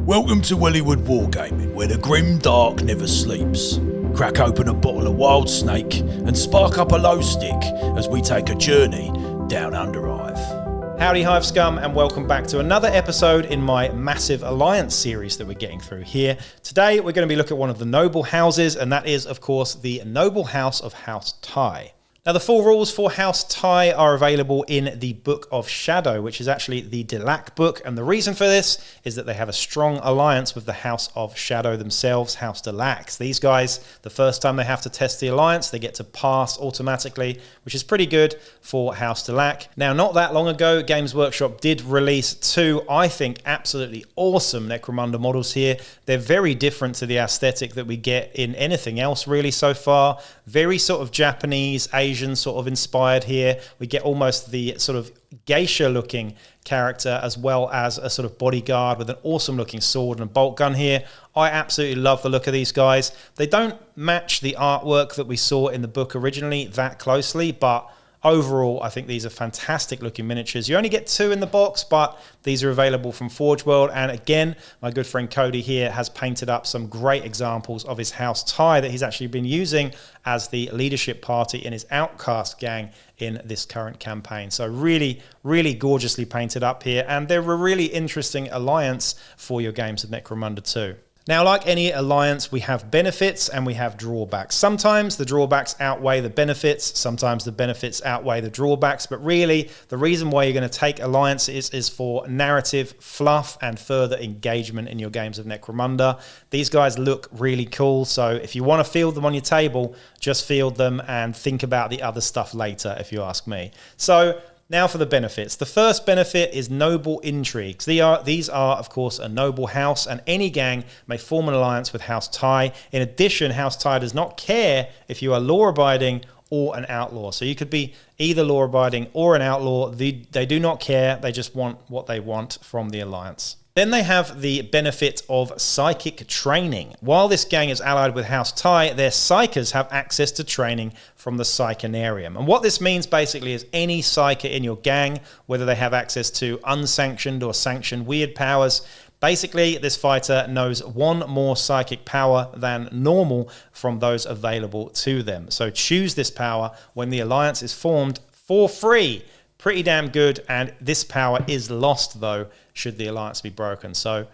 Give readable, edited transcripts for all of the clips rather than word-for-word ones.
Welcome to Wellywood Wargaming, where the grim dark never sleeps. Crack open a bottle of Wild Snake and spark up a low stick as we take a journey down Underhive. Howdy Hive Scum, and welcome back to another episode in my massive alliance series that we're getting through here. Today we're going to be looking at one of the noble houses, and that is of course the noble house of House Ty. Now the full rules for House Ty are available in the Book of Shadow, which is actually the Delac book, and the reason for this is that they have a strong alliance with the House of Shadow themselves, House Delac. These guys, the first time they have to test the alliance, they get to pass automatically, which is pretty good for House Delac. Now, not that long ago, Games Workshop did release two, I think, absolutely awesome Necromunda models here. They're very different to the aesthetic that we get in anything else really so far. Very sort of Japanese, Asian sort of inspired here. We get almost the sort of geisha looking character as well as a sort of bodyguard with an awesome looking sword and a bolt gun here. I absolutely love the look of these guys. They don't match the artwork that we saw in the book originally that closely, but overall, I think these are fantastic looking miniatures. You only get two in the box, but these are available from Forge World. And again, my good friend Cody here has painted up some great examples of his House Ty that he's actually been using as the leadership party in his Outcast gang in this current campaign. So really, really gorgeously painted up here. And they're a really interesting alliance for your games of Necromunda 2. Now, like any alliance, we have benefits and we have drawbacks. Sometimes the drawbacks outweigh the benefits, sometimes the benefits outweigh the drawbacks, but really the reason why you're going to take alliances is for narrative fluff and further engagement in your games of Necromunda. These guys look really cool, so if you want to field them on your table, just field them and think about the other stuff later, if you ask me. So now for the benefits. The first benefit is noble intrigues. These are, of course, a noble house, and any gang may form an alliance with House Ty. In addition, House Ty does not care if you are law-abiding or an outlaw. So you could be either law-abiding or an outlaw. They do not care. They just want what they want from the alliance. Then they have the benefit of psychic training. While this gang is allied with House Ty, their psychers have access to training from the Psychonarium. And what this means basically is any psyker in your gang, whether they have access to unsanctioned or sanctioned weird powers, basically this fighter knows one more psychic power than normal from those available to them. So choose this power when the alliance is formed for free. Pretty damn good, and this power is lost though should the alliance be broken. So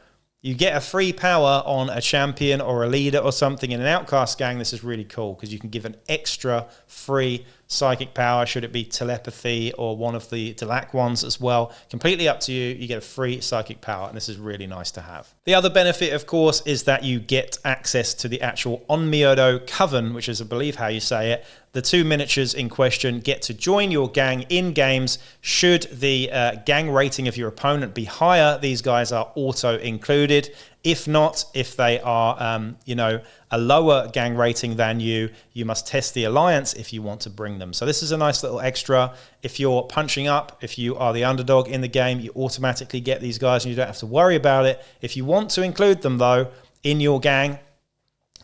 you get a free power on a champion or a leader or something in an Outcast gang. This is really cool because you can give an extra free psychic power, should it be telepathy or one of the Delac ones as well. Completely up to you. You get a free psychic power, and this is really nice to have. The other benefit, of course, is that you get access to the actual Onmyodo Coven, which is, I believe, how you say it. The two miniatures in question get to join your gang in games. Should the gang rating of your opponent be higher, these guys are auto included. If not, if they are, a lower gang rating than you, you must test the alliance if you want to bring them. So this is a nice little extra. If you're punching up, if you are the underdog in the game, you automatically get these guys and you don't have to worry about it. If you want to include them, though, in your gang,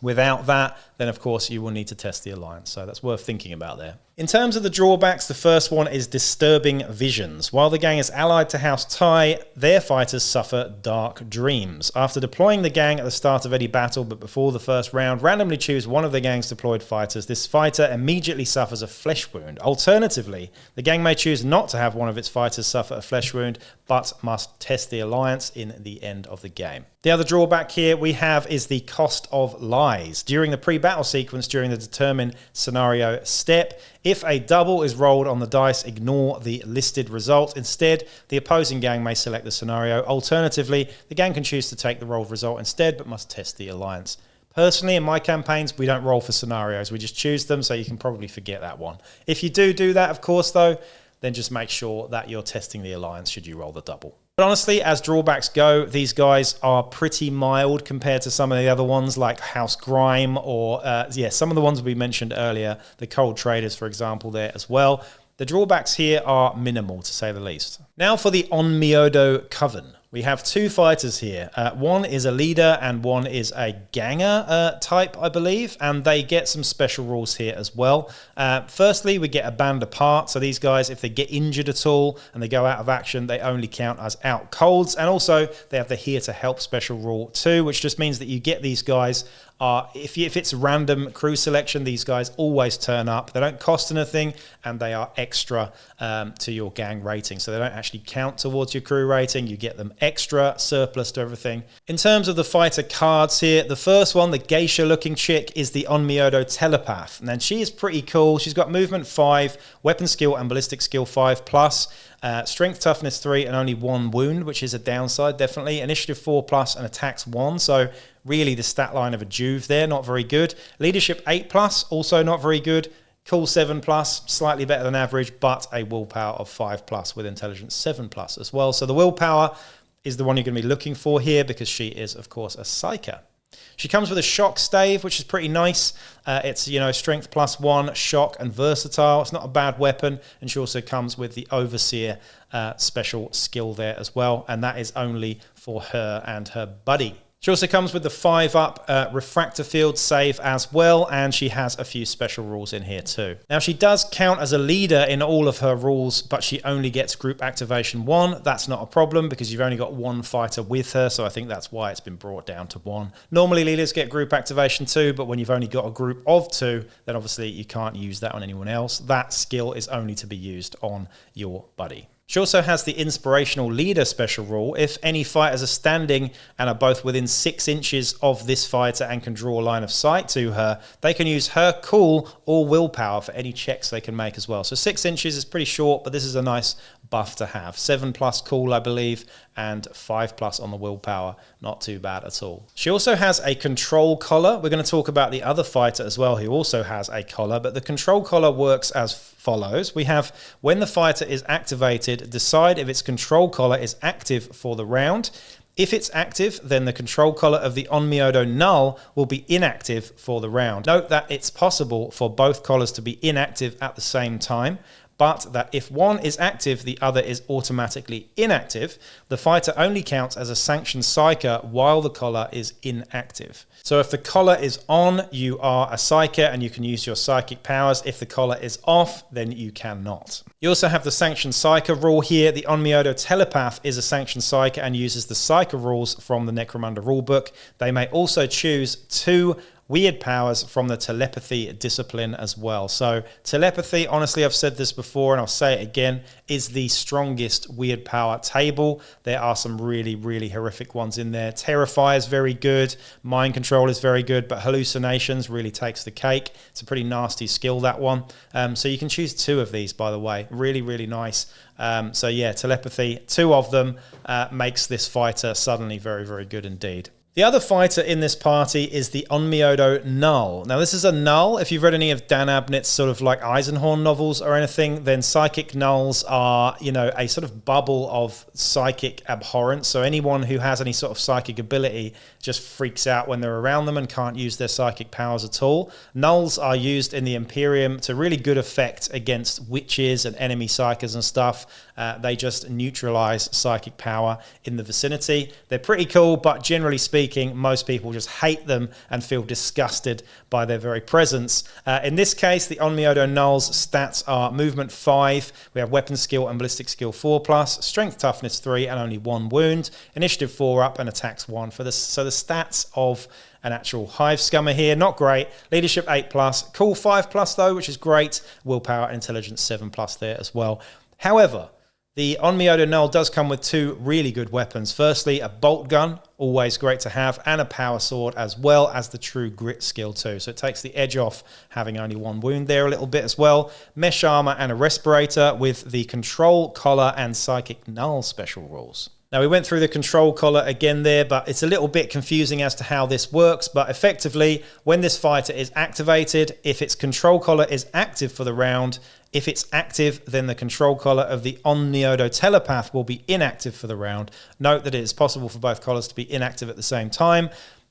without that, then of course you will need to test the alliance. So that's worth thinking about there. In terms of the drawbacks, the first one is disturbing visions. While the gang is allied to House Ty, their fighters suffer dark dreams. After deploying the gang at the start of any battle, but before the first round, randomly choose one of the gang's deployed fighters. This fighter immediately suffers a flesh wound. Alternatively, the gang may choose not to have one of its fighters suffer a flesh wound, but must test the alliance in the end of the game. The other drawback here we have is the cost of lies. During the pre-battle sequence, during the determine scenario step, if a double is rolled on the dice, ignore the listed result. Instead, the opposing gang may select the scenario. Alternatively, the gang can choose to take the rolled result instead, but must test the alliance. Personally, in my campaigns, we don't roll for scenarios. We just choose them, so you can probably forget that one. If you do that, of course, though, then just make sure that you're testing the alliance should you roll the double. But honestly, as drawbacks go, these guys are pretty mild compared to some of the other ones like House Grime or, some of the ones we mentioned earlier, the Cold Traders, for example, there as well. The drawbacks here are minimal, to say the least. Now for the Onmyodo Coven. We have two fighters here. One is a leader and one is a ganger type, I believe, and they get some special rules here as well. Firstly, we get a band apart. So these guys, if they get injured at all and they go out of action, they only count as out colds. And also, they have the here to help special rule too, which just means that you get these guys. If it's random crew selection, these guys always turn up. They don't cost anything, and they are extra to your gang rating. So they don't actually count towards your crew rating. You get them extra, surplus to everything. In terms of the fighter cards here, the first one, the geisha-looking chick, is the Onmyodo Telepath. And she is pretty cool. She's got movement 5, weapon skill and ballistic skill 5+. Strength toughness 3 and only 1 wound, which is a downside, definitely. Initiative 4+, and attacks 1. So really the stat line of a Juve there, not very good. Leadership 8+, also not very good. Cool 7+, slightly better than average, but a willpower of 5+ with intelligence 7+ as well. So the willpower is the one you're going to be looking for here because she is, of course, a psyker. She comes with a shock stave, which is pretty nice. It's, strength +1, shock, and versatile. It's not a bad weapon. And she also comes with the overseer special skill there as well. And that is only for her and her buddy. She also comes with the 5-up refractor field save as well, and she has a few special rules in here too. Now, she does count as a leader in all of her rules, but she only gets group activation 1. That's not a problem because you've only got one fighter with her, so I think that's why it's been brought down to 1. Normally, leaders get group activation 2, but when you've only got a group of 2, then obviously you can't use that on anyone else. That skill is only to be used on your buddy. She also has the inspirational leader special rule. If any fighters are standing and are both within 6 inches of this fighter and can draw a line of sight to her, they can use her cool or willpower for any checks they can make as well. So 6 inches is pretty short, but this is a nice buff to have. 7+ cool, I believe, and 5+ on the willpower. Not too bad at all. She also has a control collar. We're going to talk about the other fighter as well who also has a collar, but the control collar works as follows. We have, when the fighter is activated, decide if its control collar is active for the round. If it's active, then the control collar of the Onmyodo Null will be inactive for the round. Note that it's possible for both collars to be inactive at the same time, but that if one is active, the other is automatically inactive. The fighter only counts as a sanctioned psyker while the collar is inactive. So if the collar is on, you are a psyker and you can use your psychic powers. If the collar is off, then you cannot. You also have the sanctioned psyker rule here. The Onmyodo Telepath is a sanctioned psyker and uses the psyker rules from the Necromunda rulebook. They may also choose 2 weird powers from the telepathy discipline as well. So telepathy, honestly, I've said this before and I'll say it again, is the strongest weird power table. There are some really, really horrific ones in there. Terrify is very good. Mind control is very good, but hallucinations really takes the cake. It's a pretty nasty skill, that one. So you can choose 2 of these, by the way. Really, really nice. So yeah, telepathy, 2 of them makes this fighter suddenly very, very good indeed. The other fighter in this party is the Onmyodo Null. Now, this is a null. If you've read any of Dan Abnett's sort of like Eisenhorn novels or anything, then psychic nulls are, a sort of bubble of psychic abhorrence. So anyone who has any sort of psychic ability just freaks out when they're around them and can't use their psychic powers at all. Nulls are used in the Imperium to really good effect against witches and enemy psykers and stuff. They just neutralize psychic power in the vicinity. They're pretty cool, but generally speaking, most people just hate them and feel disgusted by their very presence. In this case, the Onmyodo Null's stats are movement 5, we have weapon skill and ballistic skill 4+, strength toughness 3 and only 1 wound, initiative 4 up and attacks 1 for this. So the stats of an actual hive scummer here, not great. Leadership 8+, cool 5+ though, which is great. Willpower and intelligence 7+ there as well. However, the Onmyodo Null does come with 2 really good weapons. Firstly, a bolt gun, always great to have, and a power sword, as well as the true grit skill too. So it takes the edge off having only 1 wound there a little bit as well. Mesh armor and a respirator with the control collar and psychic null special rules. Now, we went through the control collar again there, but it's a little bit confusing as to how this works. But effectively, when this fighter is activated, if its control collar is active for the round, if it's active, then the control collar of the Onmyodo Telepath will be inactive for the round. Note that it is possible for both collars to be inactive at the same time.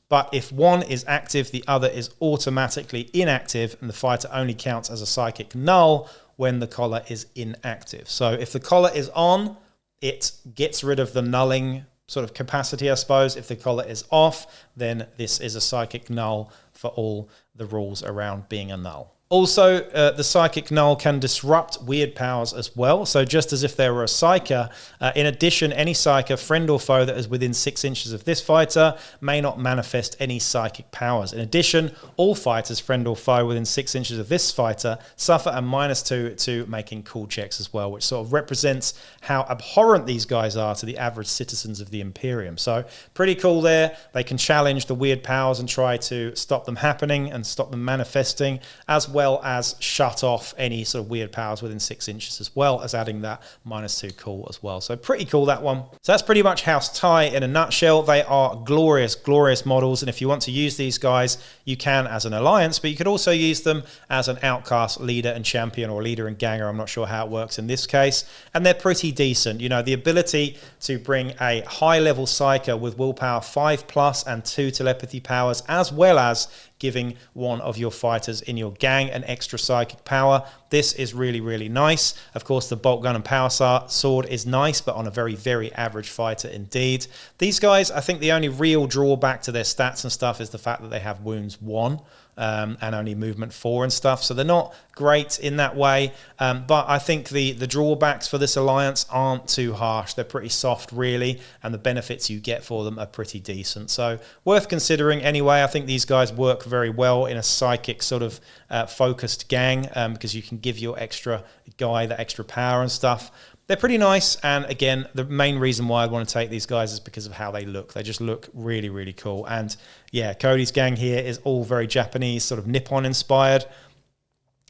But if one is active, the other is automatically inactive, and the fighter only counts as a psychic null when the collar is inactive. So if the collar is on, it gets rid of the nulling sort of capacity, I suppose. If the collar is off, then this is a psychic null for all the rules around being a null. Also, the Psychic Null can disrupt weird powers as well. So just as if there were a Psyker, in addition, any Psyker, friend or foe that is within 6 inches of this fighter may not manifest any psychic powers. In addition, all fighters, friend or foe, within 6 inches of this fighter suffer a -2 to making cool checks as well, which sort of represents how abhorrent these guys are to the average citizens of the Imperium. So pretty cool there. They can challenge the weird powers and try to stop them happening and stop them manifesting, as well as shut off any sort of weird powers within 6 inches, as well as adding that -2 cool as well. So pretty cool, that one. So that's pretty much House Ty in a nutshell. They are glorious, glorious models. And if you want to use these guys, you can as an alliance, but you could also use them as an outcast leader and champion, or leader and ganger. I'm not sure how it works in this case. And they're pretty decent. You know, the ability to bring a high level psyker with willpower 5+ and 2 telepathy powers, as well as giving one of your fighters in your gang an extra psychic power. This is really, really nice. Of course, the bolt gun and power sword is nice, but on a very, very average fighter indeed. These guys, I think the only real drawback to their stats and stuff is the fact that they have wounds 1. And only movement 4 and stuff, so they're not great in that way, but I think the drawbacks for this alliance aren't too harsh. They're pretty soft really, and the benefits you get for them are pretty decent, so worth considering anyway. I think these guys work very well in a psychic sort of focused gang, because you can give your extra guy that extra power and stuff. They're pretty nice, and again, the main reason why I want to take these guys is because of how they look. They just look really, really cool. And yeah, Cody's gang here is all very Japanese, sort of Nippon inspired,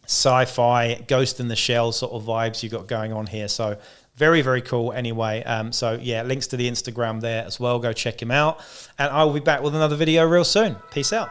sci-fi, Ghost in the Shell sort of vibes you got going on here. So very, very cool anyway. So yeah, links to the Instagram there as well. Go check him out. And I will be back with another video real soon. Peace out.